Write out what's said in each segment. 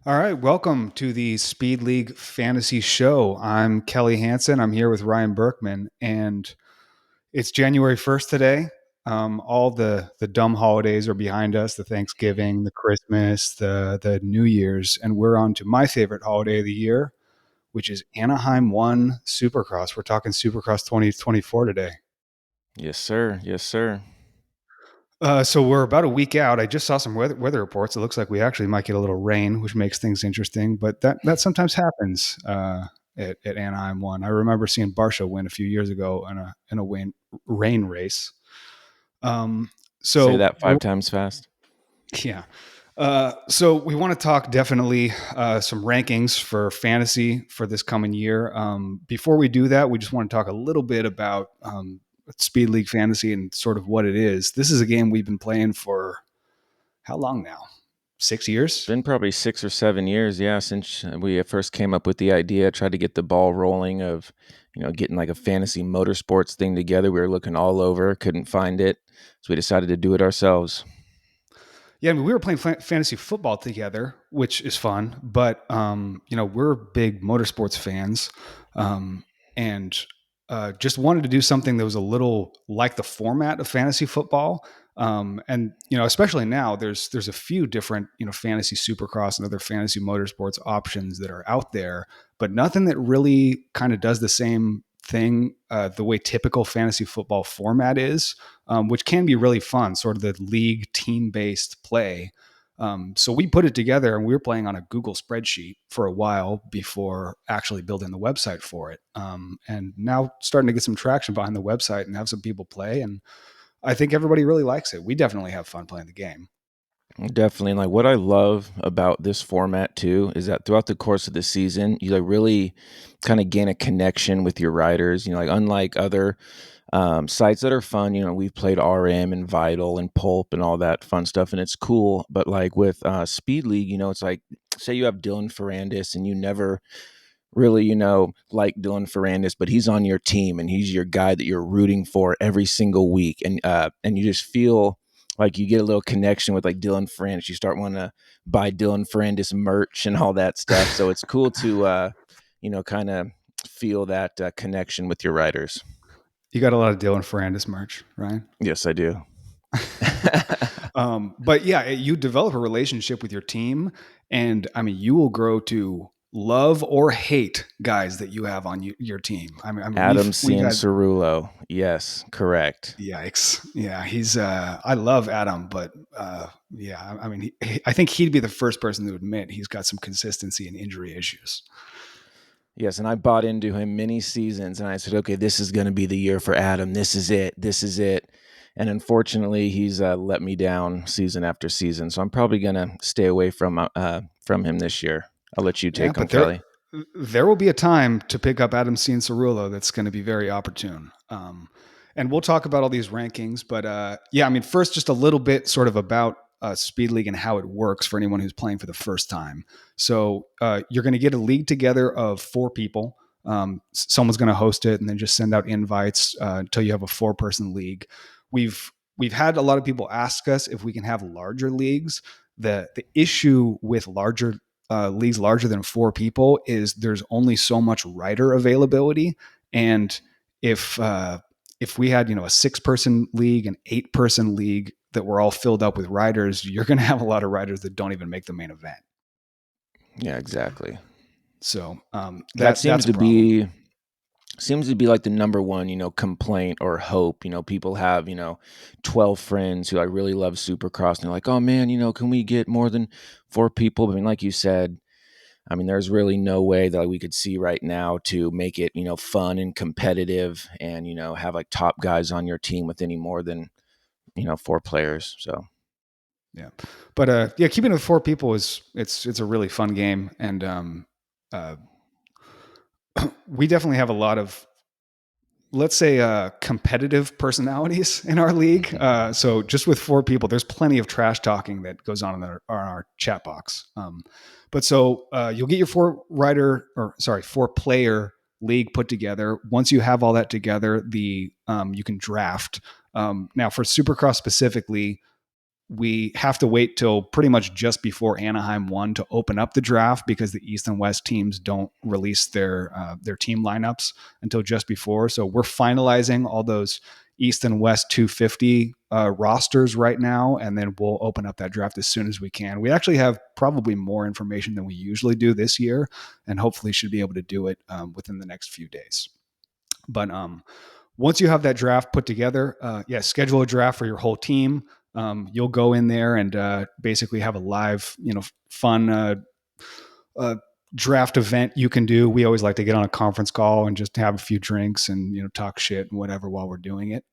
All right, welcome to the Speed League Fantasy Show. I'm Kelly Hansen. I'm here with Ryan Berkman, and it's January 1st today. All the dumb holidays are behind us: the Thanksgiving, the Christmas, the New Year's, and we're on to my favorite holiday of the year, which is Anaheim One Supercross. We're talking Supercross 2024 today. Yes, sir. Yes, sir. So we're about a week out. I just saw some weather reports. It looks like we actually might get a little rain, which makes things interesting. But that sometimes happens at Anaheim One. I remember seeing Barsha win a few years ago in a rain race. Um, Say so that five times fast. yeah. So we want to talk definitely some rankings for fantasy for this coming year. Before we do that, we just want to talk a little bit about Speed League Fantasy and sort of what it is. This is a game we've been playing for how long now? 6 years? Been probably 6 or 7 years, yeah, since we first came up with the idea. Tried to get the ball rolling of, getting like a fantasy motorsports thing together. We were looking all over, couldn't find it, so we decided to do it ourselves. Yeah, I mean, we were playing fantasy football together, which is fun. But we're big motorsports fans, and just wanted to do something that was a little like the format of fantasy football. And especially now, there's a few different fantasy supercross and other fantasy motorsports options that are out there, but nothing that really kind of does the same thing the way typical fantasy football format is, which can be really fun, sort of the league team based play. So we put it together and we were playing on a Google spreadsheet for a while before actually building the website for it. And now starting to get some traction behind the website and have some people play. And I think everybody really likes it. We definitely have fun playing the game. Definitely. And like what I love about this format too is that throughout the course of the season, you like really kind of gain a connection with your riders. Like unlike other sites that are fun, we've played RM and Vital and Pulp and all that fun stuff, and it's cool. But like with Speed League, it's like say you have Dylan Ferrandis and you never really, like Dylan Ferrandis, but he's on your team and he's your guy that you're rooting for every single week. And you just feel like you get a little connection with like Dylan Ferrandis. You start wanting to buy Dylan Ferrandis merch and all that stuff. So it's cool to, kind of feel that connection with your riders. You got a lot of Dylan Ferrandis merch, right? Yes, I do. But yeah, you develop a relationship with your team, and I mean, you will grow to love or hate guys that you have on your team. I mean, Adam we've had Cianciarulo. Yes, correct. yikes, yeah, he's. I love Adam, but yeah, I mean, I think he'd be the first person to admit he's got some consistency and injury issues. Yes, and I bought into him many seasons, and I said, "Okay, this is going to be the year for Adam. This is it. This is it." And unfortunately, he's let me down season after season. So I'm probably going to stay away from him this year. I'll let you Yeah, take him, but there Kelly. there will be a time to pick up Adam Cianciarulo that's going to be very opportune. And we'll talk about all these rankings, but yeah, I mean, first, just a little bit sort of about Speed League and how it works for anyone who's playing for the first time. So you're going to get a league together of four people. Someone's going to host it, and then just send out invites until you have a four-person league. We've had a lot of people ask us if we can have larger leagues. The issue with leagues larger than four people is there's only so much rider availability, and if if we had a 6-person league, an 8-person league that were all filled up with riders, you're going to have a lot of riders that don't even make the main event. Yeah, exactly. So That that's a problem. seems to be like the number one, complaint or hope. People have, 12 friends who I really love Supercross, and they're like, "Oh man, can we get more than four people?" I mean, like you said, I mean, there's really no way that we could see right now to make it, fun and competitive and, have like top guys on your team with any more than, four players. So, Yeah, but yeah, keeping it with four people is it's a really fun game, and uh, we definitely have a lot of, let's say, competitive personalities in our league. So just with four people, there's plenty of trash talking that goes on in our chat box. But so you'll get your four player league put together. Once you have all that together, you can draft. Now for Supercross specifically, we have to wait till pretty much just before Anaheim 1 to open up the draft because the East and West teams don't release their team lineups until just before. So we're finalizing all those East and West 250 rosters right now, and then we'll open up that draft as soon as we can. We actually have probably more information than we usually do this year, and hopefully should be able to do it within the next few days. But once you have that draft put together, schedule a draft for your whole team. You'll go in there and basically have a live, fun uh, draft event you can do. We always like to get on a conference call and just have a few drinks and talk shit and whatever while we're doing it.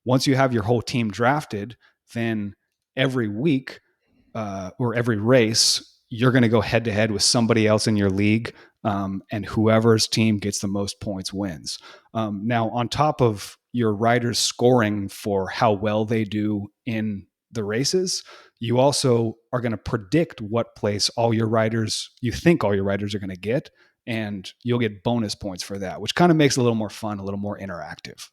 Once you have your whole team drafted, then every week or every race, you're going to go head to head with somebody else in your league, and whoever's team gets the most points wins. Now, on top of your riders scoring for how well they do in the races, you also are going to predict what place you think all your riders are going to get, and you'll get bonus points for that, which kind of makes it a little more fun, a little more interactive.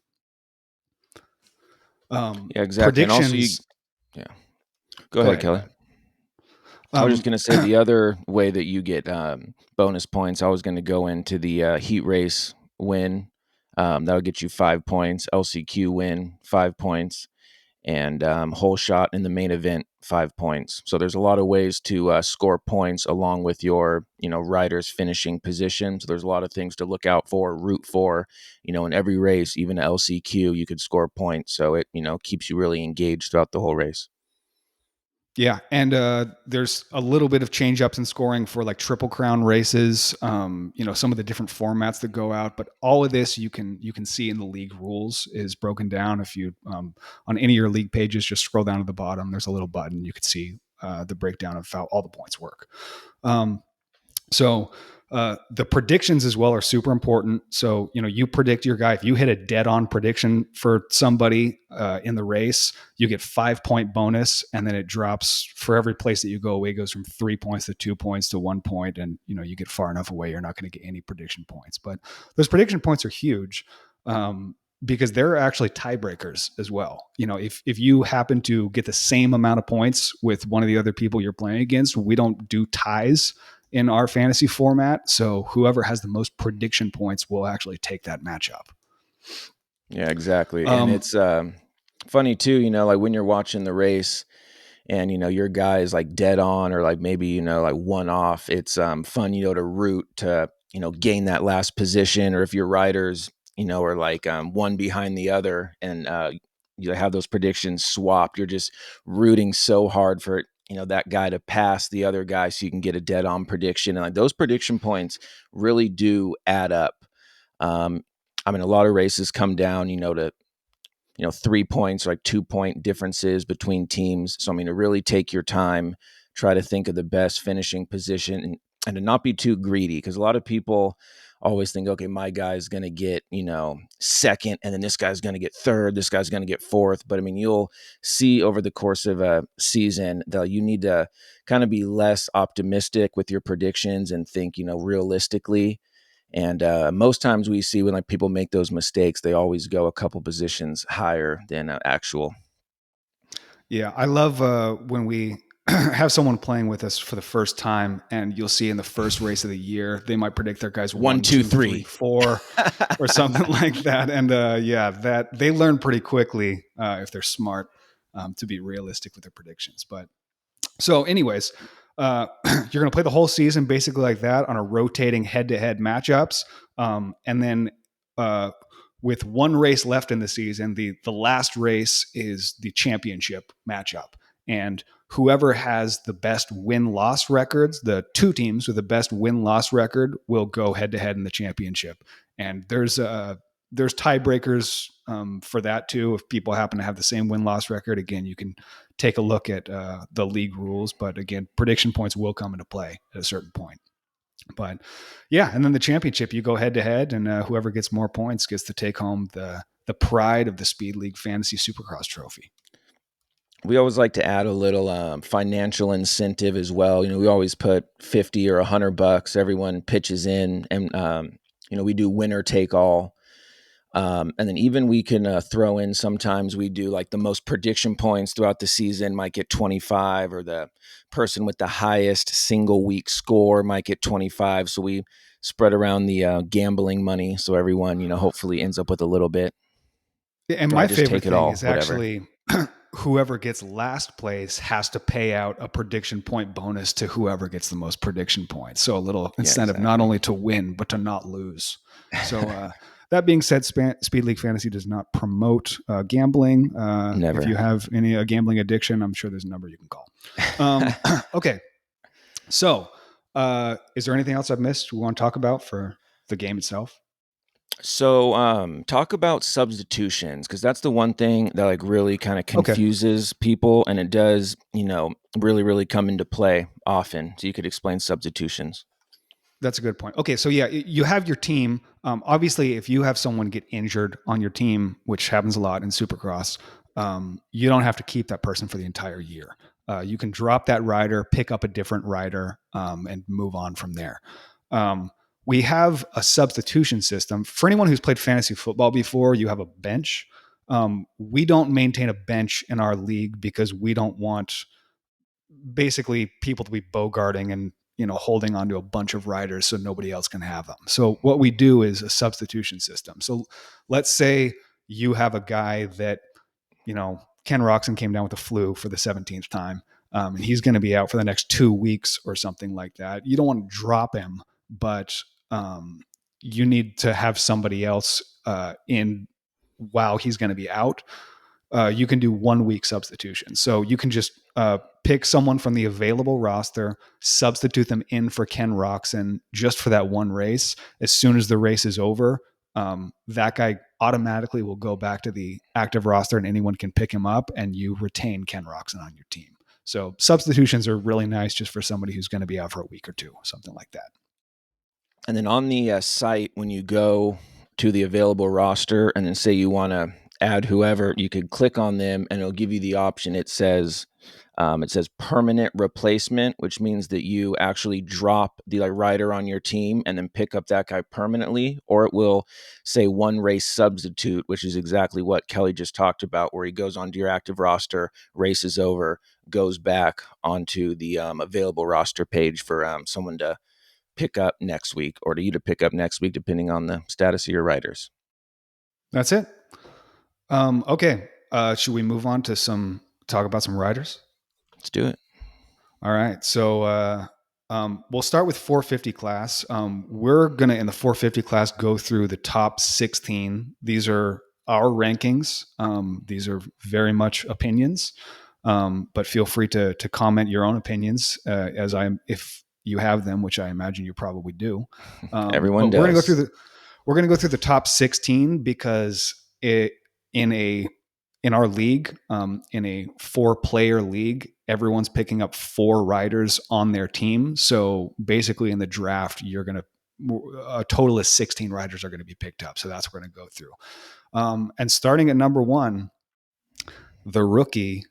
Yeah, exactly. And also, Predictions. yeah, go Go ahead, ahead. Go Kelly. ahead. I was just Um, going to say the other way that you get bonus points. I was going to go into the heat race win. That'll get you 5 points. LCQ win 5 points, and whole shot in the main event 5 points. So there's a lot of ways to score points along with your riders finishing position. So there's a lot of things to look out for, root for. In every race, even LCQ, you could score points. So it keeps you really engaged throughout the whole race. Yeah, and there's a little bit of change ups in scoring for like triple crown races. Some of the different formats that go out, but all of this you can see in the league rules is broken down. If you on any of your league pages, just scroll down to the bottom. There's a little button you can see the breakdown of how all the points work. Um, so the predictions as well are super important. So you predict your guy. If you hit a dead on prediction for somebody in the race, you get 5 point bonus, and then it drops for every place that you go away. It goes from 3 points to 2 points to 1 point, and you get far enough away, you're not going to get any prediction points. But those prediction points are huge. Because they're actually tiebreakers as well. If you happen to get the same amount of points with one of the other people you're playing against, we don't do ties in our fantasy format. So whoever has the most prediction points will actually take that matchup. Yeah, exactly. And Um, it's funny too, like when you're watching the race and your guy is like dead on or like maybe like one off, it's fun to root to gain that last position, or if your riders are like one behind the other and you have those predictions swapped, you're just rooting so hard for that guy to pass the other guy so you can get a dead on prediction. And like those prediction points really do add up. um a lot of races come down to 3 points, like 2 point differences between teams. So, to really take your time, try to think of the best finishing position, and to not be too greedy, because a lot of people always think, okay, my guy's going to get, second, and then this guy's going to get third, this guy's going to get fourth. But you'll see over the course of a season that you need to kind of be less optimistic with your predictions and think, realistically. And most times we see when like people make those mistakes, they always go a couple positions higher than actual. yeah, I love when we have someone playing with us for the first time, and you'll see in the first race of the year, they might predict their guys One, one, two, two, three, three. four, or something like that. And that they learn pretty quickly if they're smart to be realistic with their predictions. But so, anyways, you're going to play the whole season basically like that on a rotating head-to-head matchups, and then uh, with one race left in the season, the last race is the championship matchup, and whoever has the best win-loss records, the two teams with the best win-loss record, will go head-to-head in the championship. And there's tiebreakers for that too. If people happen to have the same win-loss record, again, you can take a look at the league rules. But again, prediction points will come into play at a certain point. But yeah, and then the championship, you go head to head, and whoever gets more points gets to take home the pride of the Speed League Fantasy Supercross Trophy. We always like to add a little financial incentive as well. We always put 50 or $100. Everyone pitches in, and we do winner take all. And then even we can throw in sometimes we do like the most prediction points throughout the season might get 25, or the person with the highest single week score might get 25. So we spread around the gambling money so everyone, hopefully ends up with a little bit, And or I my just favorite take it thing all, is whatever. actually whoever gets last place has to pay out a prediction point bonus to whoever gets the most prediction points. So a little Yeah, incentive not exactly. only to win, but to not lose. So, that being said, Speed League Fantasy does not promote gambling. If Never. you have any gambling addiction, I'm sure there's a number you can call. Okay. So, is there anything else I've missed we want to talk about for the game itself? So, talk about substitutions, because that's the one thing that like really kind of Okay. confuses people, and it does, really, really come into play often. So you could explain substitutions. That's a good point. Okay, so yeah, you have your team. Obviously, if you have someone get injured on your team, which happens a lot in Supercross, you don't have to keep that person for the entire year. You can drop that rider, pick up a different rider, and move on from there. Um, we have a substitution system for anyone who's played fantasy football before. You have a bench. We don't maintain a bench in our league because we don't want basically people to be bogarting and holding onto a bunch of riders so nobody else can have them. So what we do is a substitution system. So let's say you have a guy that Ken Roxon came down with the flu for the 17th time, and he's going to be out for the next 2 weeks or something like that. You don't want to drop him, but you need to have somebody else in while he's going to be out. You can do 1 week substitution. So you can just pick someone from the available roster, substitute them in for Ken Roxon just for that one race. As soon as the race is over, that guy automatically will go back to the active roster and anyone can pick him up, and you retain Ken Roxon on your team. So substitutions are really nice just for somebody who's going to be out for a week or two, something like that. And then on the site, when you go to the available roster and then say you want to add whoever, you could click on them and it'll give you the option. It says permanent replacement, which means that you actually drop the like rider on your team and then pick up that guy permanently, or it will say one race substitute, which is exactly what Kelly just talked about, where he goes onto your active roster, race is over, goes back onto the available roster page for someone to pick up next week, or to you to pick up next week, depending on the status of your riders. That's it. Okay. Should we move on to talk about some riders? Let's do it. All right. So we'll start with 450 class. We're going to, in the 450 class, go through the top 16. These are our rankings. These are very much opinions, but feel free to comment your own opinions if you have them, which I imagine you probably do. Everyone But does. we're going to go through the top 16 because in a in our league, in a 4-player league, everyone's picking up 4 riders on their team. So basically, in the draft, you're going to a total of 16 riders are going to be picked up. So that's what we're going to go through. And starting at number 1, the rookie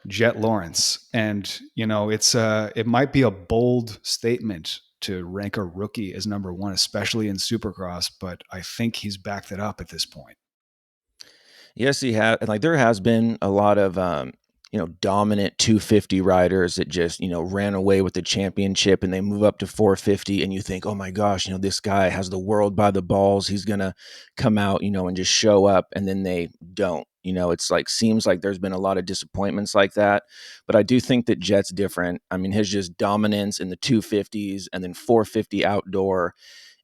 Jet Lawrence, and it might be a bold statement to rank a rookie as number 1, especially in Supercross, but I think he's backed it up at this point. Yes, he has. Like there has been a lot of dominant 250 riders that just ran away with the championship, and they move up to 450, and you think, oh my gosh, this guy has the world by the balls. He's gonna come out, and just show up, and then they don't. It's like seems like there's been a lot of disappointments like that, but I do think that Jet's different. I mean, his just dominance in the 250s and then 450 outdoor.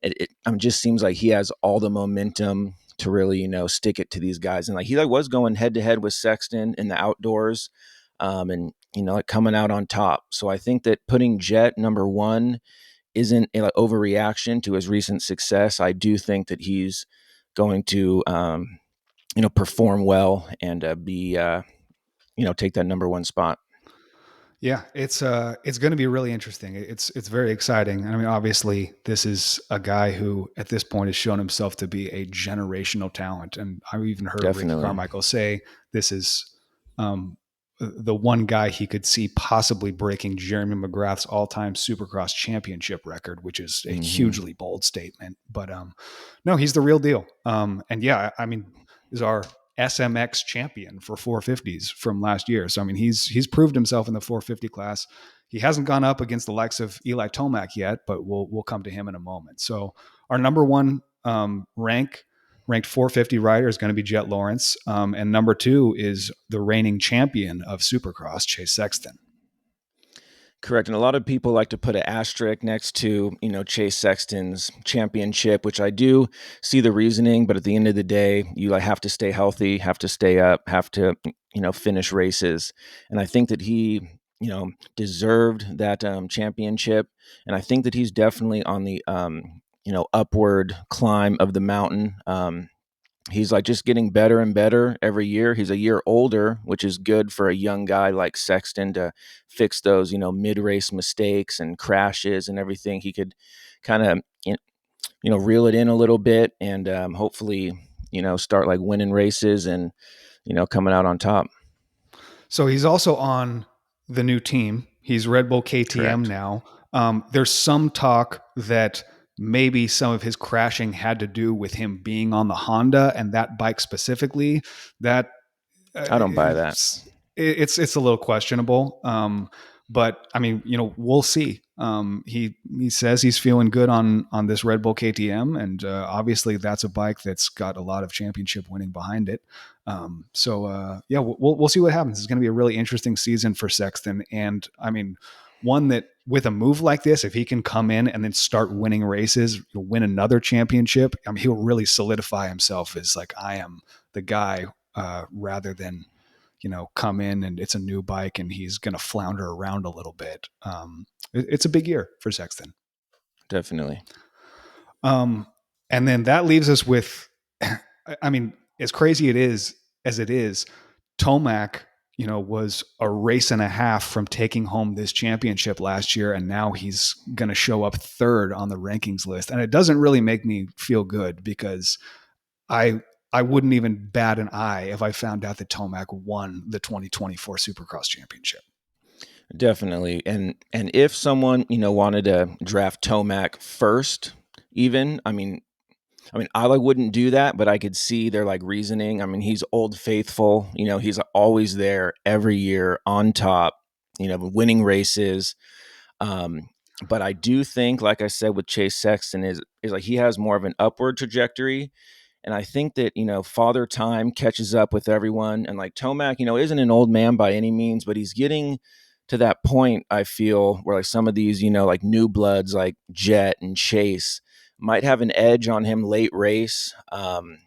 It just seems like he has all the momentum to really, stick it to these guys. And like he like was going head to head with Sexton in the outdoors, and like coming out on top. So I think that putting Jet number 1 isn't a like, overreaction to his recent success. I do think that he's going to perform well and be take that number 1 spot. Yeah, it's going to be really interesting. It's very exciting. I mean, obviously, this is a guy who at this point has shown himself to be a generational talent, and I've even heard Ricky Definitely. Carmichael say this is um, the one guy he could see possibly breaking Jeremy McGrath's all-time Supercross championship record, which is a Hmm. hugely bold statement. But no, he's the real deal. And yeah, I mean, is our SMX champion for 450s from last year. So I mean, he's proved himself in the 450 class. He hasn't gone up against the likes of Eli Tomac yet, but we'll come to him in a moment. So our number one ranked 450 rider is going to be Jet Lawrence, and number two is the reigning champion of Supercross, Chase Sexton. Correct. And a lot of people like to put an asterisk next to, Chase Sexton's championship, which I do see the reasoning, but at the end of the day, you like have to stay healthy, have to stay up, have to, finish races. And I think that he, deserved that championship. And I think that he's definitely on the, upward climb of the mountain. He's like just getting better and better every year. He's a year older, which is good for a young guy like Sexton to fix those, mid-race mistakes and crashes and everything. He could kind of, reel it in a little bit and hopefully, start like winning races and, coming out on top. So he's also on the new team. He's Red Bull KTM Correct. now. There's some talk that maybe some of his crashing had to do with him being on the Honda and that bike specifically. That I don't buy that. it's a little questionable. But I mean, we'll see. He says he's feeling good on this Red Bull KTM, and obviously that's a bike that's got a lot of championship winning behind it. Yeah, we'll see what happens. It's going to be a really interesting season for Sexton, and I mean, one that with a move like this, if he can come in and then start winning races, win another championship, I mean, he'll really solidify himself as like I am the guy, rather than come in and it's a new bike and he's going to flounder around a little bit. It's a big year for Sexton. Definitely. Um, and then that leaves us with, I mean, as crazy as it is, Tomac, was a race and a half from taking home this championship last year, and now he's going to show up third on the rankings list. And it doesn't really make me feel good because I I wouldn't even bat an eye if I found out that Tomac won the 2024 Supercross Championship. Definitely. And if someone, wanted to draft Tomac first, even, I mean, I like wouldn't do that, but I could see their like reasoning. I mean, he's old faithful. He's always there every year on top. Winning races. Um, but I do think, like I said with Chase Sexton, is like he has more of an upward trajectory, and I think that Father Time catches up with everyone, and like Tomac, isn't an old man by any means, but he's getting to that point. I feel where like some of these, like new bloods like Jet and Chase might have an edge on him late race. And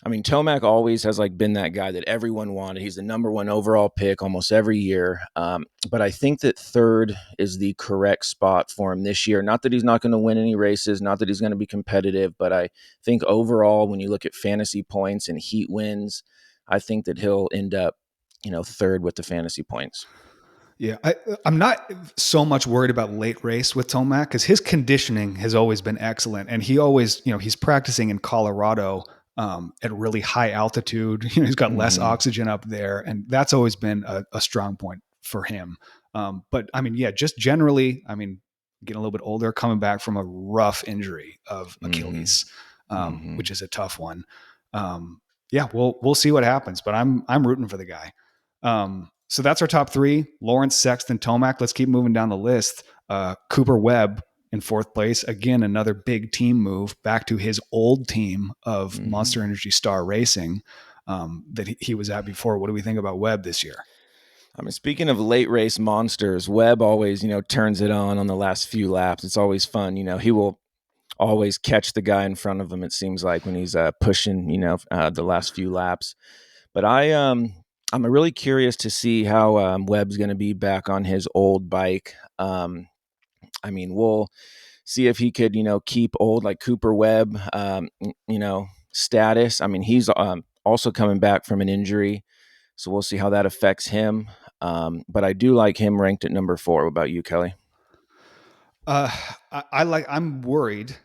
I mean, Tomac always has like been that guy that everyone wanted. He's the number one overall pick almost every year. But I think that third is the correct spot for him this year. Not that he's not going to win any races, not that he's going to be competitive, but I think overall, when you look at fantasy points and heat wins, I think that he'll end up, third with the fantasy points. Yeah, I'm not so much worried about late race with Tomac because his conditioning has always been excellent, and he always, he's practicing in Colorado, at really high altitude. He's got less Hmm. oxygen up there, and that's always been a strong point for him. But I mean, yeah, just generally, I mean, getting a little bit older, coming back from a rough injury of Hmm. Achilles, Hmm. which is a tough one. Yeah, we'll see what happens, but I'm rooting for the guy. So that's our top three: Lawrence, Sexton, Tomac. Let's keep moving down the list. Cooper Webb in fourth place. Again, another big team move back to his old team of Hmm. Monster Energy Star Racing, that he was at before. What do we think about Webb this year? I mean, speaking of late race monsters, Webb always, turns it on the last few laps. It's always fun. He will always catch the guy in front of him. It seems like when he's pushing, the last few laps. But I'm really curious to see how Webb's going to be back on his old bike. I mean, we'll see if he could, keep old like Cooper Webb, status. I mean, he's also coming back from an injury, so we'll see how that affects him. But I do like him ranked at number 4. What about you, Kelly? Uh, I'm worried,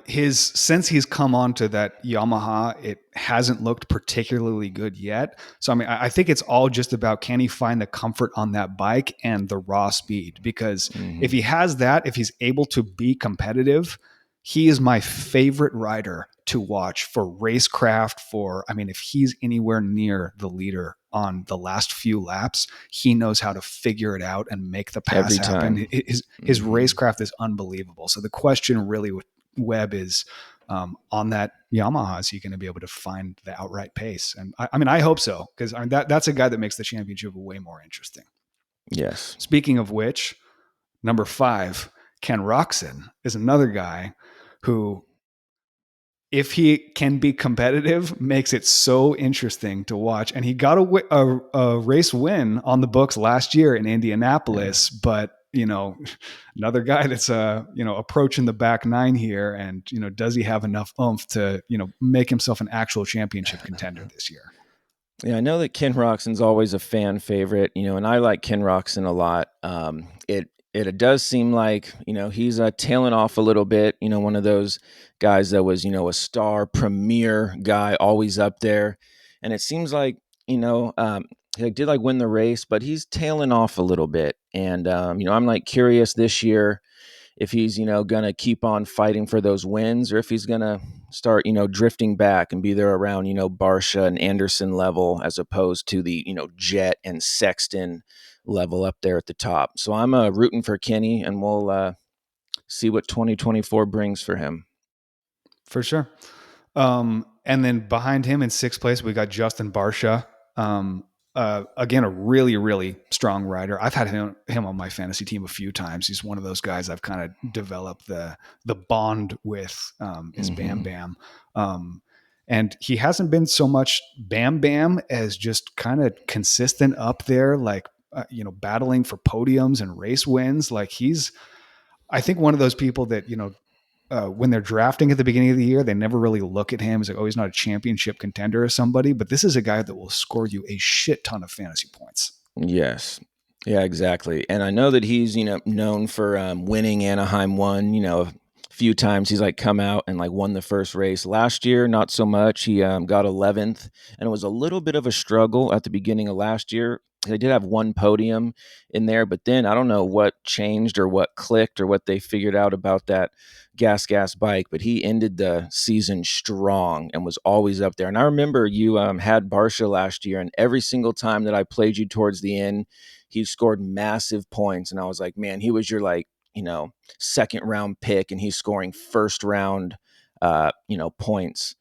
his since he's come onto that Yamaha, it hasn't looked particularly good yet. So I mean, I think it's all just about, can he find the comfort on that bike and the raw speed? Because if Hmm. he has that, if he's able to be competitive, he is my favorite rider to watch for racecraft. For, I mean, if he's anywhere near the leader on the last few laps, he knows how to figure it out and make the pass Every happen. time. His Hmm. racecraft is unbelievable. So the question really with Webb is, on that Yamaha, is he going to be able to find the outright pace? And I mean, I hope so, because I mean, that's a guy that makes the championship way more interesting. Yes. Speaking of which, number 5, Ken Roxon, is another guy who, if he can be competitive, makes it so interesting to watch. And he got a race win on the books last year in Yeah. Indianapolis, but another guy that's approaching the back nine here, and does he have enough oomph to make himself an actual championship contender this year? Yeah, I know that Ken Roxon's always a fan favorite, and I like Ken Roxon a lot. It does seem like he's tailing off a little bit. One of those guys that was a star premier guy, always up there, and it seems like he did like win the race, but he's tailing off a little bit. And I'm like curious this year if he's gonna keep on fighting for those wins, or if he's gonna start drifting back and be there around Barsha and Anderson level, as opposed to the Jet and Sexton level up there at the top. So I'm rooting for Kenny, and we'll see what 2024 brings for him. For sure. And then behind him in 6th place, we got Justin Barsha. Again, a really, really strong rider. I've had him on my fantasy team a few times. He's one of those guys I've kind of developed the bond with, is Bam Hmm. Bam. And he hasn't been so much Bam Bam as just kind of consistent up there, like, battling for podiums and race wins. Like, he's, I think, one of those people that, when they're drafting at the beginning of the year, they never really look at him as like, oh, he's not a championship contender or somebody. But this is a guy that will score you a shit ton of fantasy points. Yes. Yeah, exactly. And I know that he's, known for winning Anaheim 1, a few times. He's like come out and like won the first race. Last year, not so much. He got 11th, and it was a little bit of a struggle at the beginning of last year. They did have one podium in there, but then I don't know what changed or what clicked or what they figured out about that gas bike, but he ended the season strong and was always up there. And I remember you had Barsha last year, and every single time that I played you towards the end, he scored massive points. And I was like, man, he was your like, second round pick, and he's scoring first round, points.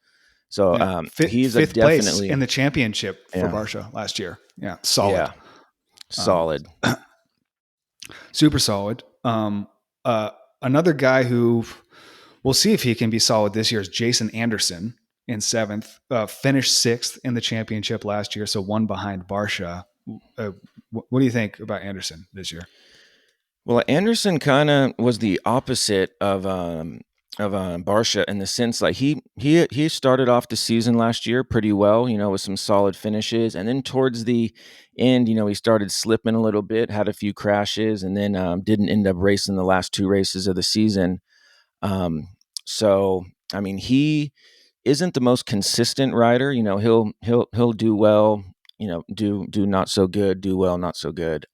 So Yeah, he's a fifth place definitely, in the championship for yeah, Barsha last year. Yeah, solid. yeah, Um, solid. Super solid. Uh, Another guy who we'll see if he can be solid this year is Jason Anderson in 7th. Finished 6th in the championship last year, so one behind Barsha. What do you think about Anderson this year? Well, Anderson kind of was the opposite of Barsha in the sense like he started off the season last year pretty well, with some solid finishes, and then towards the end, he started slipping a little bit, had a few crashes, and then didn't end up racing the last 2 races of the season. Um, so I mean, he isn't the most consistent rider. He'll do well, do not so good, do well, not so good.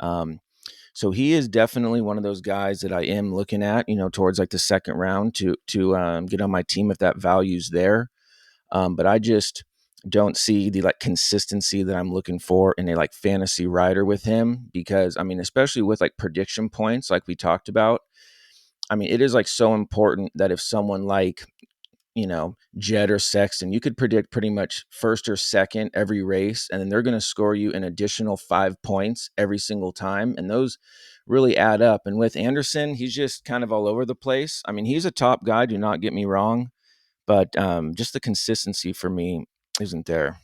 So he is definitely one of those guys that I am looking at, towards like the second round to get on my team if that value's there. But I just don't see the like consistency that I'm looking for in a like fantasy rider with him, because I mean, especially with like prediction points, like we talked about. I mean, it is like so important that if someone like Jed or Sexton, you could predict pretty much first or second every race, and then they're going to score you an additional 5 points every single time. And those really add up. And with Anderson, he's just kind of all over the place. I mean, he's a top guy, do not get me wrong, but just the consistency for me isn't there.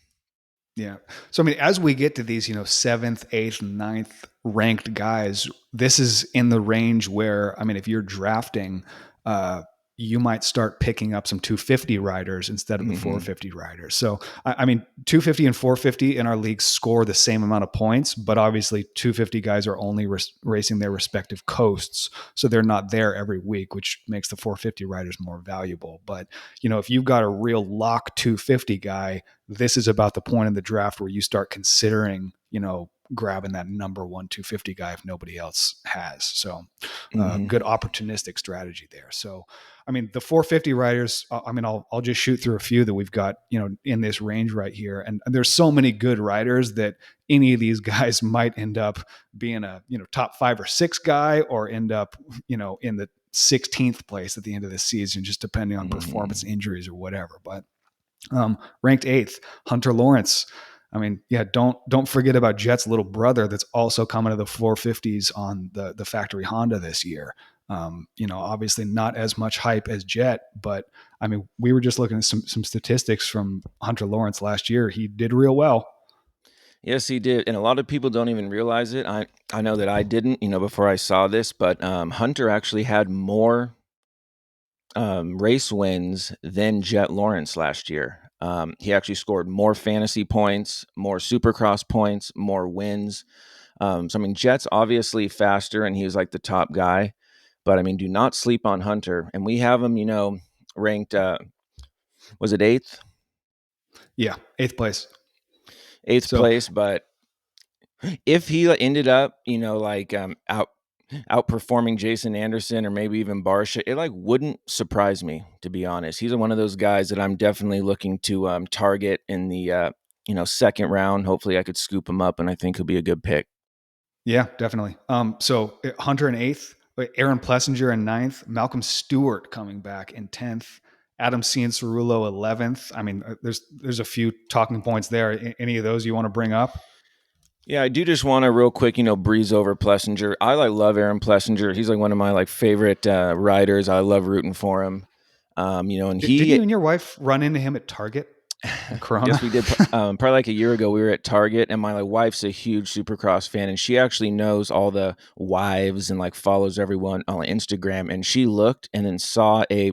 Yeah. So I mean, as we get to these, 7th, 8th, ninth ranked guys, this is in the range where, I mean, if you're drafting, uh, you might start picking up some 250 riders instead of the Mm-hmm. 450 riders. So, I mean, 250 and 450 in our league score the same amount of points, but obviously 250 guys are only racing their respective coasts. So they're not there every week, which makes the 450 riders more valuable. But, if you've got a real lock 250 guy, this is about the point in the draft where you start considering, grabbing that number one 250 guy if nobody else has. So, Mm-hmm. good opportunistic strategy there. So, I mean, the 450 riders, I mean, I'll just shoot through a few that we've got, in this range right here. And there's so many good riders that any of these guys might end up being a, top 5 or 6 guy, or end up, in the 16th place at the end of the season, just depending on performance, Mm-hmm. injuries, or whatever. But ranked 8th, Hunter Lawrence. I mean, yeah, don't forget about Jet's little brother that's also coming to the 450s on the factory Honda this year. Obviously not as much hype as Jet, but I mean, we were just looking at some statistics from Hunter Lawrence last year. He did real well. Yes, he did, and a lot of people don't even realize it. I know that I didn't, before I saw this, but Hunter actually had more race wins than Jet Lawrence last year. He actually scored more fantasy points, more Supercross points, more wins. So I mean, Jet's obviously faster, and he was like the top guy. But I mean, do not sleep on Hunter, and we have him, ranked. Was it eighth? Yeah, 8th place. Eighth So place, but if he ended up, outperforming Jason Anderson or maybe even Barsha, it like wouldn't surprise me, to be honest. He's one of those guys that I'm definitely looking to target in the second round. Hopefully, I could scoop him up, and I think he'll be a good pick. yeah, definitely. So Hunter in 8th, Aaron Plessinger in 9th, Malcolm Stewart coming back in 10th, Adam Cianciarulo 11th. I mean, there's a few talking points there. Any of those you want to bring up? Yeah, I do just want to real quick, breeze over Plessinger. I love Aaron Plessinger. He's like one of my favorite riders. I love rooting for him. And Didn't he you and your wife run into him at Target in Corona? Yes, we did. Probably like a year ago, we were at Target, and my wife's a huge Supercross fan, and she actually knows all the wives and follows everyone on Instagram. And she looked and then saw a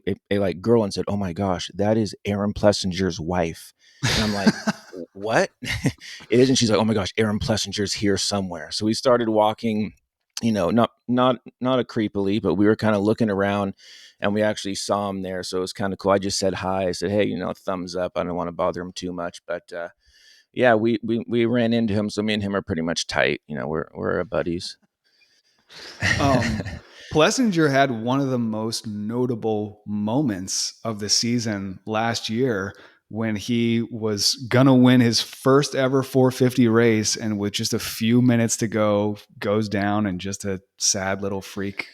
girl and said, "Oh my gosh, that is Aaron Plessinger's wife." And I'm like, "What?" It is, and she's like, "Oh my gosh, Aaron Plessinger's here somewhere." So we started walking. Not a creepily, but we were kind of looking around, and we actually saw him there. So it was kind of cool. I just said hi. I said, "Hey, thumbs up." I don't want to bother him too much, but yeah, we ran into him. So me and him are pretty much tight. We're buddies. um, Plessinger had one of the most notable moments of the season last year when he was gonna win his first ever 450 race, and with just a few minutes to go, goes down and just a sad little freak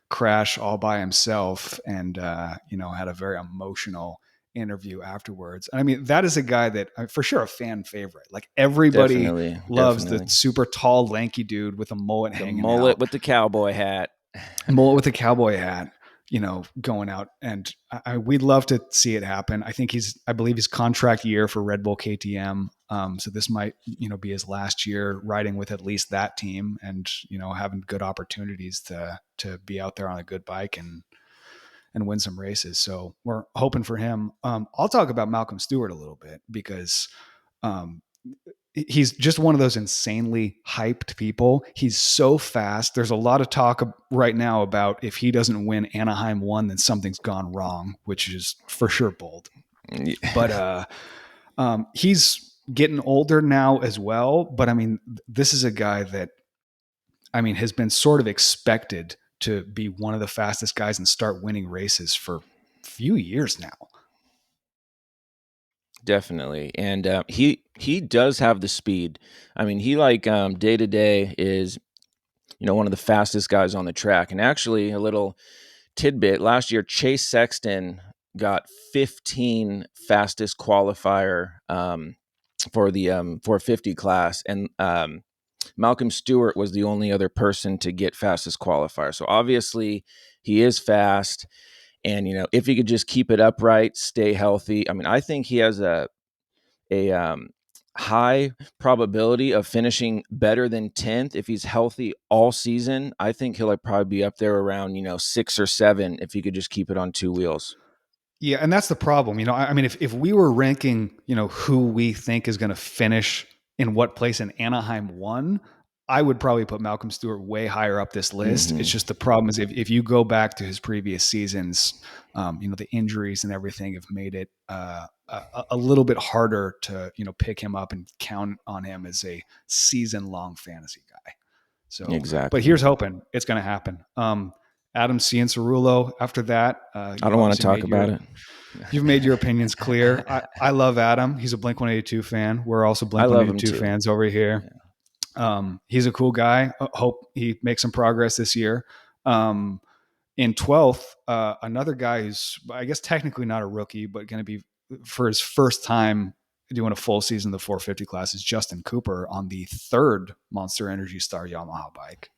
crash all by himself, and had a very emotional interview afterwards. I mean, that is a guy that for sure a fan favorite. Like everybody Definitely, loves the definitely. super tall, lanky dude with a mullet The hanging mullet out, with the cowboy hat. mullet with a cowboy hat, going out. And we'd love to see it happen. I believe his contract year for Red Bull KTM. So this might, be his last year riding with at least that team, and, having good opportunities to be out there on a good bike and win some races. So we're hoping for him. I'll talk about Malcolm Stewart a little bit because, um, he's just one of those insanely hyped people. He's so fast. There's a lot of talk right now about if he doesn't win Anaheim 1, then something's gone wrong, which is for sure bold. But he's getting older now as well. But I mean, this is a guy that, I mean, has been sort of expected to be one of the fastest guys and start winning races for a few years now. Definitely, and he does have the speed. I mean, he day to day is one of the fastest guys on the track. And actually, a little tidbit: last year, Chase Sexton got 15 fastest qualifier for the 450 class, and Malcolm Stewart was the only other person to get fastest qualifier. So obviously, he is fast, and if he could just keep it upright, stay healthy. I mean, I think he has a high probability of finishing better than 10th if he's healthy all season. I think he'll like probably be up there around, 6 or 7 if he could just keep it on two wheels. Yeah, and that's the problem. I mean, if we were ranking, who we think is going to finish in what place in Anaheim 1, I would probably put Malcolm Stewart way higher up this list. It's Mhm. just the problem is if you go back to his previous seasons, the injuries and everything have made it a little bit harder to, pick him up and count on him as a season long fantasy guy. So, but Exactly. here's hoping it's going to happen. Adam Cianciarulo. After that, I you've don't want to obviously talk made about your it. you've made your opinions clear. I love Adam. He's a Blink 182 fan. We're also I Blink love him 182 too. fans over here. Yeah. He's a cool guy. Hope he makes some progress this year. Um, in 12th, another guy who's, I guess, technically not a rookie, but going to be for his first time doing a full season of the 450 class is Justin Cooper on the third Monster Energy Star Yamaha bike.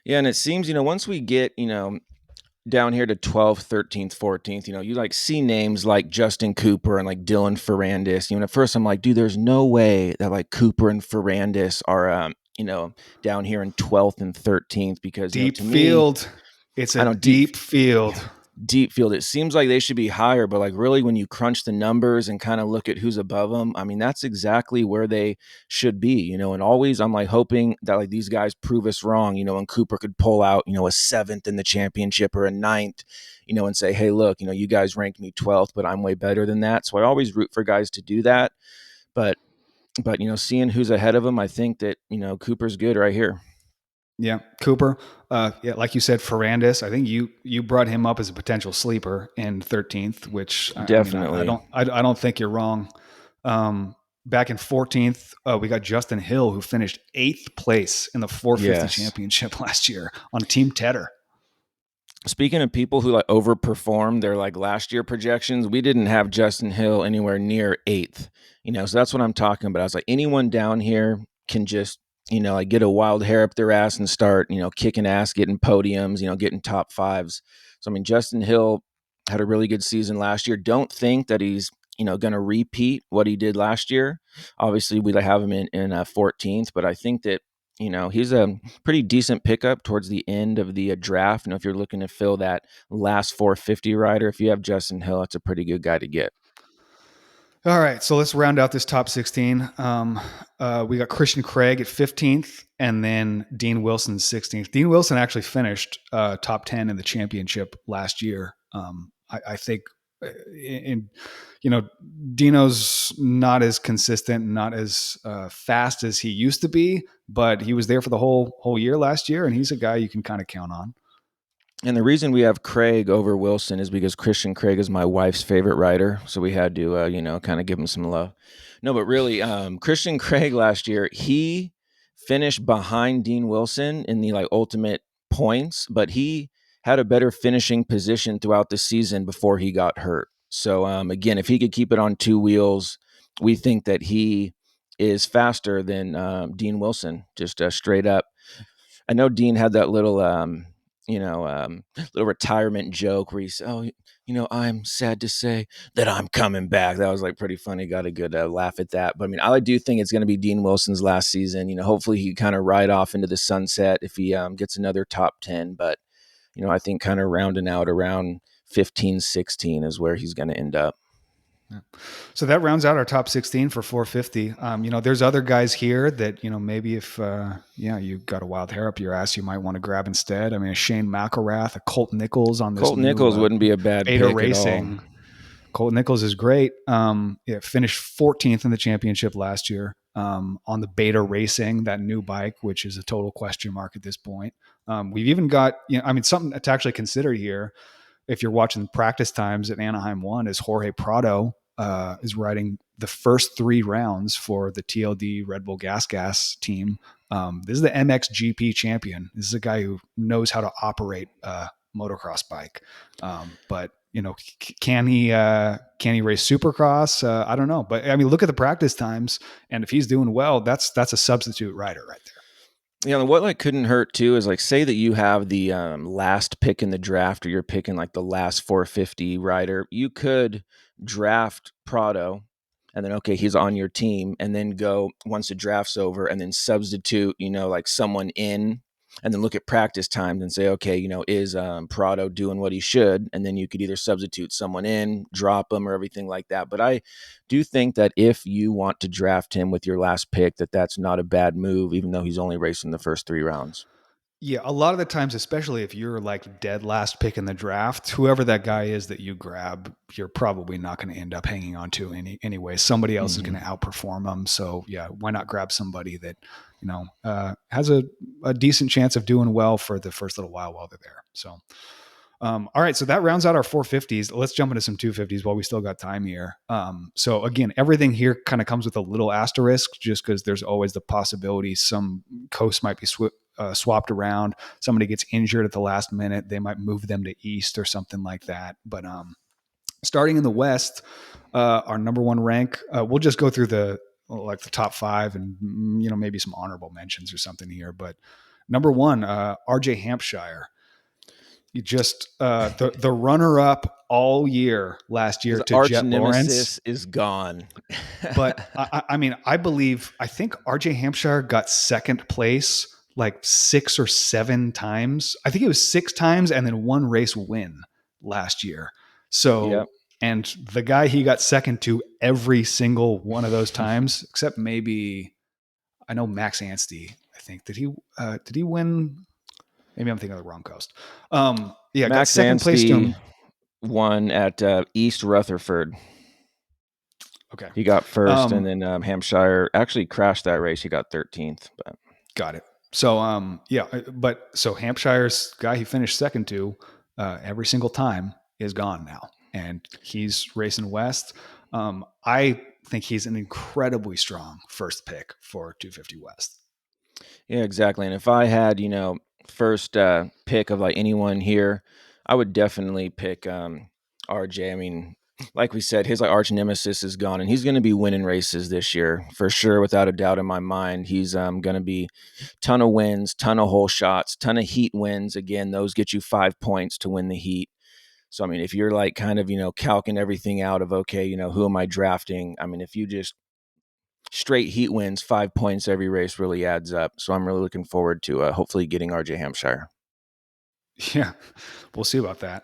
Yeah, and it seems, once we get, down here to 12th, 13th, 14th, you like see names like Justin Cooper and like Dylan Ferrandis. At first I'm like, dude, there's no way that like Cooper and Ferrandis are, down here in 12th and 13th because, Deep to me, field. It's I a know deep deep field. deep field. It seems like they should be higher, but like really when you crunch the numbers and kind of look at who's above them, I mean, that's exactly where they should be, and always I'm like hoping that like these guys prove us wrong, and Cooper could pull out, a seventh in the championship or a ninth, and say, hey, look, you guys ranked me 12th, but I'm way better than that. So I always root for guys to do that. But, seeing who's ahead of them, I think that, Cooper's good right here. Yeah, Cooper. Yeah, like you said, Ferrandis. I think you brought him up as a potential sleeper in 13th, which I mean, Definitely. I don't think you're wrong. Back in 14th, we got Justin Hill, who finished 8th place in the 450 Yes. championship last year on Team Tedder. Speaking of people who like overperformed their like last year projections, we didn't have Justin Hill anywhere near eighth. So that's what I'm talking about. I was like, anyone down here can just, like get a wild hair up their ass and start, kicking ass, getting podiums, getting top fives. So I mean, Justin Hill had a really good season last year. Don't think that he's, going to repeat what he did last year. Obviously, we have him in 14th, but I think that he's a pretty decent pickup towards the end of the draft. If you're looking to fill that last 450 rider, if you have Justin Hill, it's a pretty good guy to get. All right, so let's round out this top 16. We got Christian Craig at 15th, and then Dean Wilson 16th. Dean Wilson actually finished top 10 in the championship last year. I think, in Dino's not as consistent, not as fast as he used to be, but he was there for the whole year last year, and he's a guy you can kind of count on. And the reason we have Craig over Wilson is because Christian Craig is my wife's favorite rider. So we had to, kind of give him some love. No, but really, Christian Craig last year, he finished behind Dean Wilson in the like ultimate points, but he had a better finishing position throughout the season before he got hurt. So again, if he could keep it on two wheels, we think that he is faster than Dean Wilson, just straight up. I know Dean had that little little retirement joke where he said, "Oh, I'm sad to say that I'm coming back." That was like pretty funny. Got a good laugh at that. But I mean, I do think it's going to be Dean Wilson's last season. Hopefully he kind of ride off into the sunset if he gets another top 10. But I think kind of rounding out around 15, 16 is where he's going to end up. Yeah. So that rounds out our top 16 for 450. There's other guys here that, maybe if, you got a wild hair up your ass, you might want to grab instead. I mean, a Shane McElrath, a Colt Nichols on this Colt new Nichols wouldn't be a bad Beta pick at all. Racing. Colt Nichols is great. Finished 14th in the championship last year on the Beta Racing, that new bike, which is a total question mark at this point. We've even got, something to actually consider here if you're watching practice times at Anaheim 1 is Jorge Prado is riding the first 3 rounds for the TLD Red Bull Gas team. This is the MXGP champion. This is a guy who knows how to operate a motocross bike. But can he race Supercross? I don't know. But I mean, look at the practice times, and if he's doing well, that's a substitute rider right there. Yeah, and what like couldn't hurt too is like say that you have the last pick in the draft, or you're picking like the last 450 rider, you could draft Prado, and then okay, he's on your team, and then go once the draft's over, and then substitute, like someone in, and then look at practice times and say, okay, is Prado doing what he should? And then you could either substitute someone in, drop him, or everything like that. But I do think that if you want to draft him with your last pick, that's not a bad move, even though he's only racing the first 3 rounds. Yeah, a lot of the times, especially if you're like dead last pick in the draft, whoever that guy is that you grab, you're probably not going to end up hanging on to anyway. Somebody else is going to Mm-hmm. outperform them. So yeah, why not grab somebody that has a decent chance of doing well for the first little while they're there. So all right, so that rounds out our 450s. Let's jump into some 250s while we still got time here. So again, everything here kind of comes with a little asterisk, just because there's always the possibility some coast might be swapped around. Somebody gets injured at the last minute, they might move them to east or something like that. But starting in the west, our number one rank, we'll just go through the top five and maybe some honorable mentions or something here. But number one, RJ Hampshire. You just the runner up all year last His year to arch Jet Lawrence. nemesis is gone. But I mean, I think RJ Hampshire got second place like 6 or 7 times. I think it was 6 times and then one race win last year. Yep. So, and the guy he got second to every single one of those times, except maybe I know Max Anstey. I think did he win? Maybe I'm thinking of the wrong coast. Yeah, got Max second place to Anstey him. won at East Rutherford. Okay. He got first, and Um, then Hampshire actually crashed that race. He got 13th. But got it. So, yeah, but so Hampshire's guy he finished second to every single time is gone now, and he's racing west. I think he's an incredibly strong first pick for 250 West. yeah, exactly. And if I had, first pick of like anyone here, I would definitely pick RJ. I mean, like we said, his like arch nemesis is gone, and he's going to be winning races this year for sure, without a doubt in my mind. He's going to be ton of wins, ton of hole shots, ton of heat wins. Again, those get you 5 points to win the heat. So I mean, if you're like kind of calking everything out of okay, who am I drafting? I mean, if you just straight heat wins, 5 points every race really adds up. So I'm really looking forward to hopefully getting RJ Hampshire. Yeah, we'll see about that.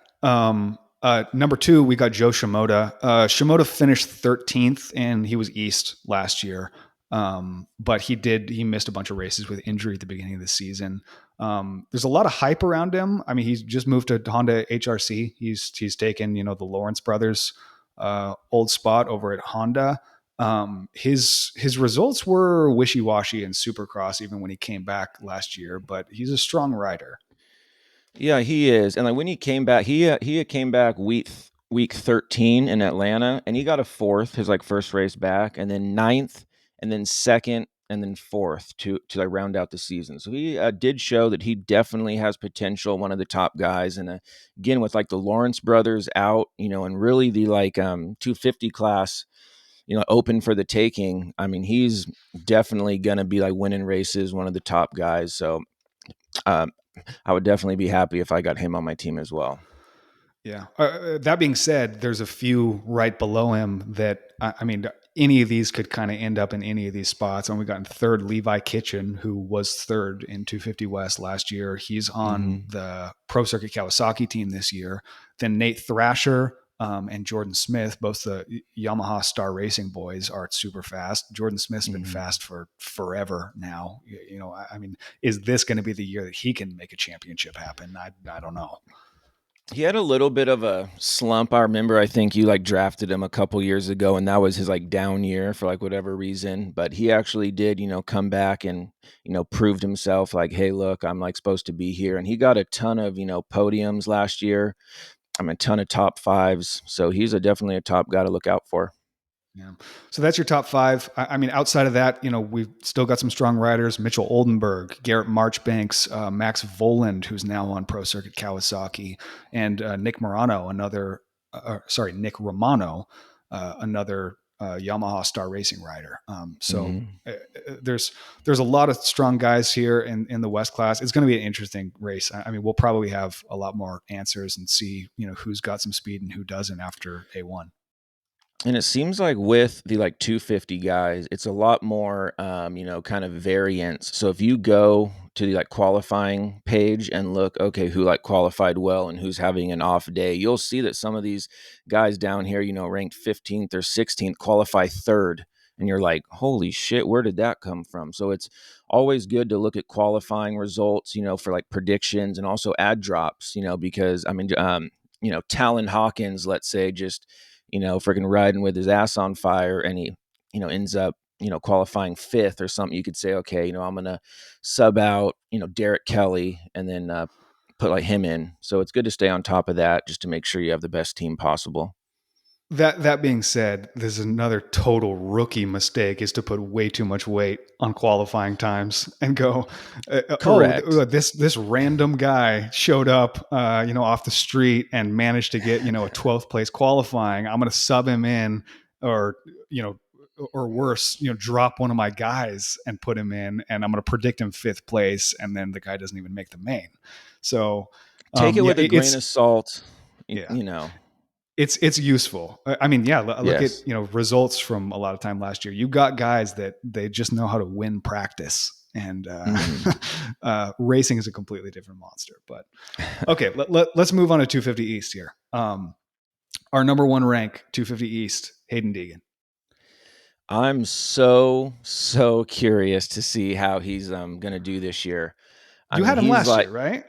Number two, we got Joe Shimoda. Shimoda finished 13th, and he was East last year. But he missed a bunch of races with injury at the beginning of the season. There's a lot of hype around him. I mean, he's just moved to Honda HRC. He's taken the Lawrence brothers old spot over at Honda. His results were wishy washy in Supercross even when he came back last year, but he's a strong rider. Yeah, he is. And like when he came back, he came back week 13 in Atlanta, and he got a fourth, his like first race back, and then ninth, and then second, and then fourth to like round out the season. So he did show that he definitely has potential, one of the top guys. And again, with like the Lawrence brothers out, and really the like 250 class, open for the taking. I mean, he's definitely gonna be like winning races, one of the top guys. So um, I would definitely be happy if I got him on my team as well. Yeah. That being said, there's a few right below him that I mean, any of these could kind of end up in any of these spots. And we got in third Levi Kitchen, who was third in 250 West last year. He's on Hmm. the Pro Circuit Kawasaki team this year. Then Nate Thrasher and Jordan Smith, both the Yamaha Star Racing boys, are super fast. Jordan Smith's been Hmm. fast for forever now. I mean, is this going to be the year that he can make a championship happen? I don't know. He had a little bit of a slump. I remember, I think you like drafted him a couple years ago, and that was his like down year for like whatever reason. But he actually did, come back and, proved himself like, hey, look, I'm like supposed to be here. And he got a ton of, podiums last year. I mean, a ton of top fives. So he's definitely a top guy to look out for. Yeah. So that's your top five. I mean, outside of that, we've still got some strong riders: Mitchell Oldenburg, Garrett Marchbanks, Max Voland, who's now on Pro Circuit Kawasaki, and Nick Morano, Nick Romano, another Yamaha Star Racing rider. So Hmm. there's a lot of strong guys here in the West class. It's going to be an interesting race. I mean, we'll probably have a lot more answers and see who's got some speed and who doesn't after A1. And it seems like with the like 250 guys, it's a lot more, kind of variance. So if you go to the like qualifying page and look, okay, who like qualified well and who's having an off day, you'll see that some of these guys down here, ranked 15th or 16th, qualify third. And you're like, holy shit, where did that come from? So it's always good to look at qualifying results, for like predictions and also ad drops, because Talon Hawkins, let's say, just freaking riding with his ass on fire and he, ends up, qualifying fifth or something, you could say, okay, I'm going to sub out, Derek Kelly and then put like him in. So it's good to stay on top of that just to make sure you have the best team possible. That being said, there's another total rookie mistake is to put way too much weight on qualifying times and go, Correct. this random guy showed up, off the street and managed to get a 12th place qualifying. I'm going to sub him in, or you know, or worse, drop one of my guys and put him in, and I'm going to predict him fifth place, and then the guy doesn't even make the main. So, Take it yeah, with a grain of salt, yeah, you know. it's useful. I mean, yeah, look at Yes. results from a lot of time last year. You got guys that they just know how to win practice, and Mhm. racing is a completely different monster. But okay, let's move on to 250 East here. Our number one rank 250 East, Hayden Deegan. I'm so curious to see how he's going to do this year. I You mean, had him he's last like, year, right?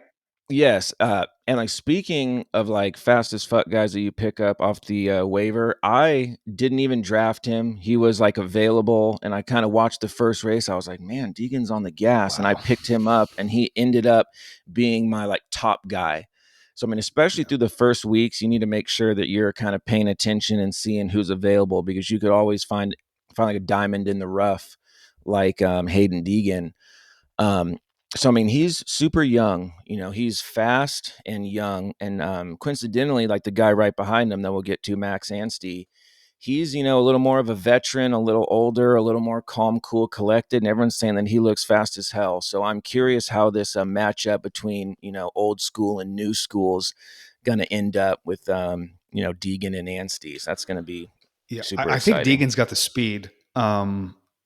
yes, and, like, speaking of, like, fast as fuck guys that you pick up off the, waiver, I didn't even draft him. He was, like, available, and I kinda watched the first race. I was like, "Man, Deegan's on the gas," and I Wow. picked him up, and he ended up being my, like, top guy. So, I mean, especially Yeah. through the first weeks, you need to make sure that you're kinda paying attention and seeing who's available because you could always find, like, a diamond in the rough like, Hayden Deegan. Um, so I mean, he's super young. He's fast and young, and coincidentally, like the guy right behind him that we'll get to, Max Anstey, he's a little more of a veteran, a little older, a little more calm, cool, collected, and everyone's saying that he looks fast as hell. So I'm curious how this matchup between old school and new schools going to end up with Deegan and Anstey. So that's going to be Yeah, super I think exciting. Deegan's got the speed.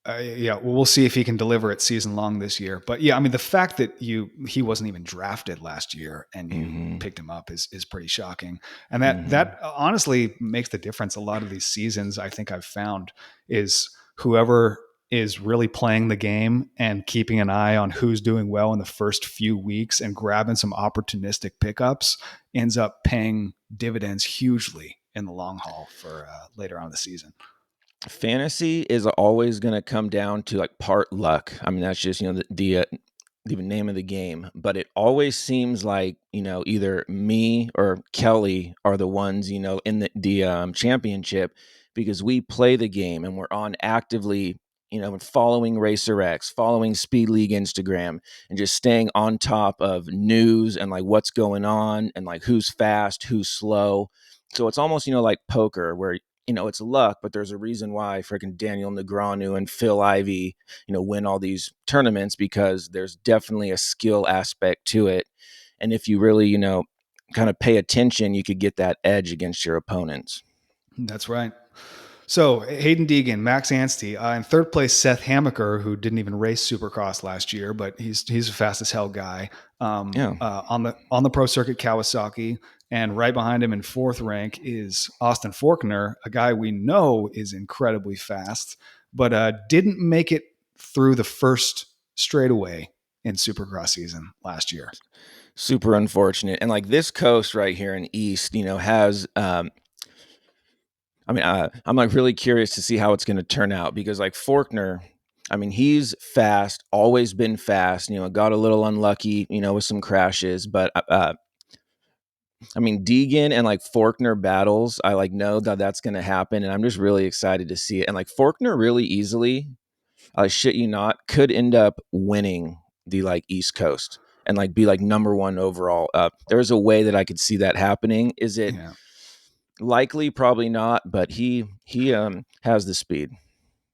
Yeah, well, we'll see if he can deliver it season long this year. But yeah, I mean, the fact that he wasn't even drafted last year and you Hmm. picked him up is pretty shocking. And that Hmm. honestly makes the difference. A lot of these seasons, I think I've found is whoever is really playing the game and keeping an eye on who's doing well in the first few weeks and grabbing some opportunistic pickups ends up paying dividends hugely in the long haul for later on in the season. Fantasy is always going to come down to like part luck. I mean, that's just the name of the game. But it always seems like either me or Kelly are the ones in the championship because we play the game and we're on actively following Racer X, following Speed League Instagram, and just staying on top of news and like what's going on and like who's fast, who's slow. So it's almost like poker where it's luck, but there's a reason why freaking Daniel Negreanu and Phil Ivey, win all these tournaments because there's definitely a skill aspect to it. And if you really, kind of pay attention, you could get that edge against your opponents. That's right. So Hayden Deegan, Max Anstey, in third place Seth Hamaker, who didn't even race Supercross last year, but he's a fast as hell guy. Yeah. On the pro circuit, Kawasaki, and right behind him in fourth rank is Austin Forkner, a guy we know is incredibly fast, but didn't make it through the first straightaway in Supercross season last year. Super unfortunate. And like this coast right here in East, has I'm like really curious to see how it's going to turn out because like Forkner, I mean, he's fast, always been fast, got a little unlucky, with some crashes, but I mean, Deegan and like Forkner battles, I like know that that's going to happen. And I'm just really excited to see it. And like Forkner really easily, I shit you not, could end up winning the like East Coast and like be like number one overall. There's a way that I could see that happening. Is it Yeah. likely? Probably not, but he has the speed.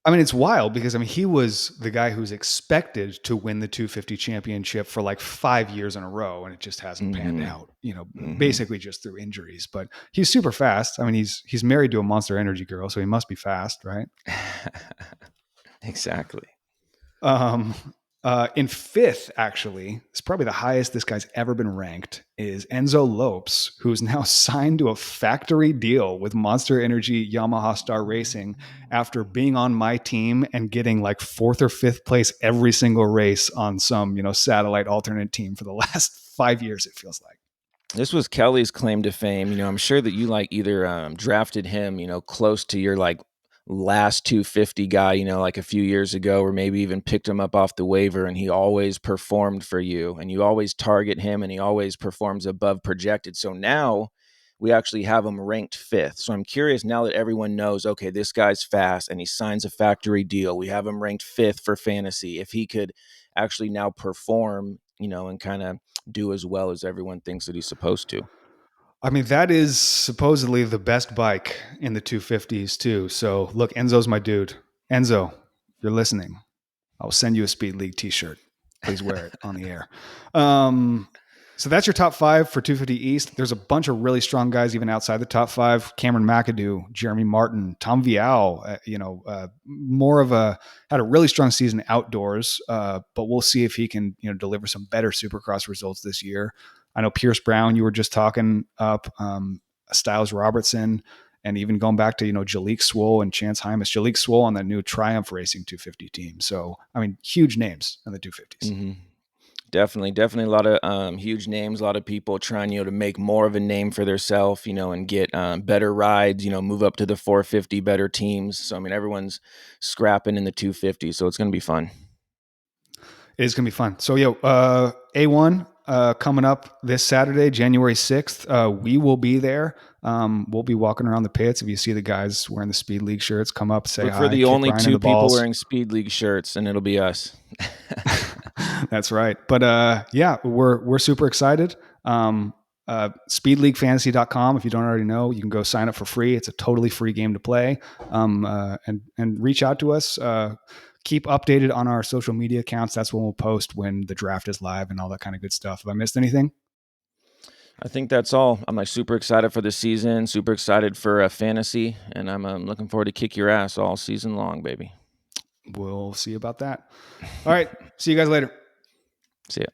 I mean, it's wild because I mean, he was the guy who's expected to win the 250 championship for like 5 years in a row, and it just hasn't panned Mm-hmm. out. You know, Mm-hmm. basically just through injuries. But he's super fast. I mean, he's married to a Monster Energy girl, so he must be fast, right? Exactly. Um, in fifth, actually, it's probably the highest this guy's ever been ranked, is Enzo Lopes, who's now signed to a factory deal with Monster Energy Yamaha Star Racing after being on my team and getting like fourth or fifth place every single race on some, satellite alternate team for the last 5 years, it feels like. This was Kelly's claim to fame. I'm sure that you like either drafted him, close to your like last 250 guy, like a few years ago, or maybe even picked him up off the waiver and he always performed for you and you always target him and he always performs above projected. So now we actually have him ranked fifth. So I'm curious now that everyone knows, okay, this guy's fast and he signs a factory deal. We have him ranked fifth for fantasy. If he could actually now perform, and kind of do as well as everyone thinks that he's supposed to. I mean, that is supposedly the best bike in the 250s, too. So, look, Enzo's my dude. Enzo, you're listening. I'll send you a Speed League T-shirt. Please wear it on the air. Um, so that's your top five for 250 East. There's a bunch of really strong guys even outside the top five. Cameron McAdoo, Jeremy Martin, Tom Vial. More of a had a really strong season outdoors, but we'll see if he can deliver some better Supercross results this year. I know Pierce Brown. You were just talking up. Styles Robertson, and even going back to Jalik Swoll and Chance Hymas. Jalik Swoll on that new Triumph Racing 250 team. So I mean, huge names in the 250s. Mm-hmm. Definitely a lot of huge names, a lot of people trying, to make more of a name for themselves, and get better rides, move up to the 450, better teams. So, I mean, everyone's scrapping in the 250, so it's going to be fun. It is going to be fun. So, A1 coming up this Saturday, January 6th. We will be there. We'll be walking around the pits. If you see the guys wearing the Speed League shirts, come up, say Look for hi, the kick only Brian in two the people balls. wearing Speed League shirts, and it'll be us. That's right. But yeah, we're super excited. Speedleaguefantasy.com. If you don't already know, you can go sign up for free. It's a totally free game to play. And reach out to us. Keep updated on our social media accounts. That's when we'll post when the draft is live and all that kind of good stuff. Have I missed anything? I think that's all. I'm like super excited for the season, super excited for fantasy, and I'm looking forward to kick your ass all season long, baby. We'll see about that. All right. See you guys later. See ya.